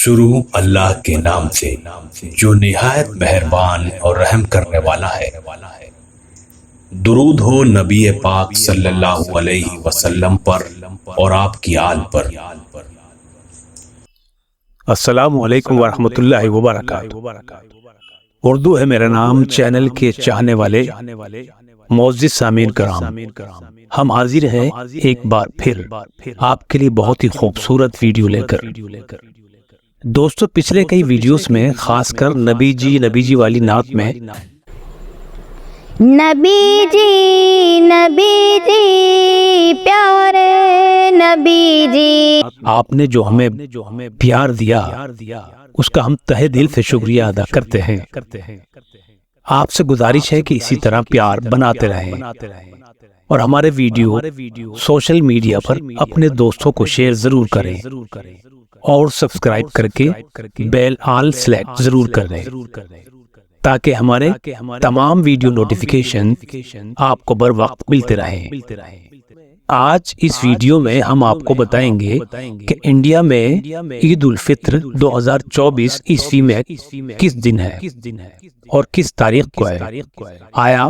شروع اللہ کے نام سے جو نہایت مہربان اور رحم کرنے والا ہے۔ درود ہو نبی پاک صلی اللہ علیہ وسلم پر اور آپ کی آل پر۔ السلام علیکم ورحمۃ اللہ وبرکاتہ۔ اردو ہے میرا نام چینل کے چاہنے والے معزز سامعین کرام، ہم حاضر ہیں ایک بار پھر آپ کے لیے بہت ہی خوبصورت ویڈیو لے کر۔ دوستو، پچھلے کئی ویڈیوز میں خاص کر نبی جی والی نعت میں نبی جی پیارے نبی جی، آپ نے جو ہمیں پیار دیا اس کا ہم تہہ دل سے شکریہ ادا کرتے ہیں۔ آپ سے گزارش ہے کہ اسی طرح پیار بناتے رہیں اور ہمارے ویڈیو سوشل میڈیا پر اپنے دوستوں کو شیئر ضرور کریں اور سبسکرائب کر کے بیل آل سلیکٹ ضرور کریں تاکہ ہمارے تمام ویڈیو نوٹیفیکیشن آپ کو بر وقت ملتے رہیں۔ آج اس ویڈیو میں ہم آپ کو بتائیں گے کہ انڈیا میں عید الفطر 2024 عیسوی میں کس دن ہے اور کس تاریخ کو ہے۔ آیا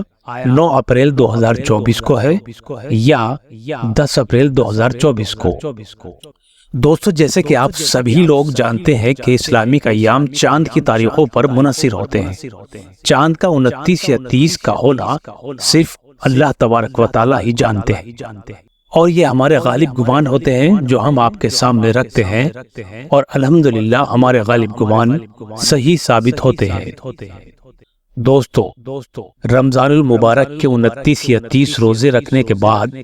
9 اپریل 2024 کو ہے یا 10 اپریل 2024 کو؟ دوستو، جیسے کہ آپ سبھی لوگ جانتے ہیں کہ اسلامک ایام چاند کی تاریخوں پر منحصر ہوتے ہیں۔ چاند کا 29 یا 30 کا ہونا صرف اللہ تبارک و تعالی ہی جانتے ہیں، اور یہ ہمارے غالب گمان ہوتے ہیں جو ہم آپ کے سامنے رکھتے ہیں، اور الحمدللہ ہمارے غالب گمان صحیح ثابت ہوتے ہیں۔ دوستو، رمضان المبارک کے 29 یا 30 روزے رکھنے کے بعد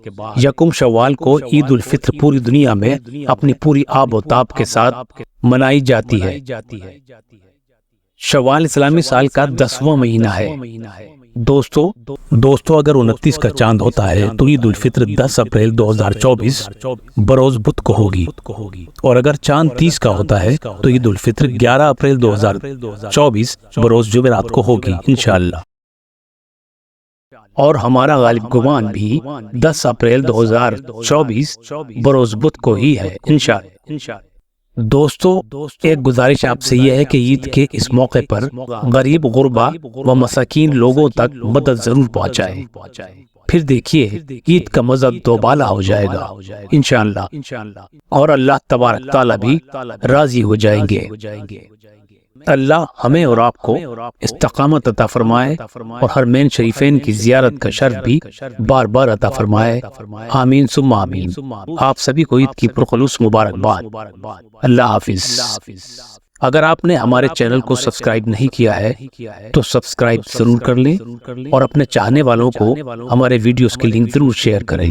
یکم شوال کو عید الفطر پوری دنیا میں اپنی پوری آب و تاب کے ساتھ منائی جاتی ہے۔ شوال اسلامی سال کا 10واں مہینہ ہے۔ دوستو اگر 29 کا چاند ہوتا ہے تو عید الفطر 10 اپریل 2024 بروز بدھ کو ہوگی، اور اگر چاند 30 کا ہوتا ہے تو عید الفطر 11 اپریل 2024 بروز جمعرات کو ہوگی انشاءاللہ۔ اور ہمارا غالب گمان بھی 10 اپریل 2024 بروز بدھ کو ہی ہے انشاءاللہ۔ دوستو، ایک گزارش آپ سے یہ ہے کہ عید کے اس موقع پر غریب غربا و مساکین لوگوں تک مدد ضرور پہنچائے، پھر دیکھیے عید کا مزہ دوبالا ہو جائے گا انشاءاللہ، اور اللہ تبارک تعالیٰ بھی راضی ہو جائیں گے۔ اللہ ہمیں اور آپ کو استقامت عطا فرمائے اور حرمین شریفین کی زیارت کا شرف بھی بار بار عطا فرمائے، آمین ثم آمین۔ آپ سبھی کو عید کی پرخلوص مبارکباد۔ اللہ حافظ۔ اگر آپ نے ہمارے چینل کو سبسکرائب نہیں کیا ہے تو سبسکرائب ضرور کر لیں، اور اپنے چاہنے والوں کو ہمارے ویڈیوز کے لنک ضرور شیئر کریں۔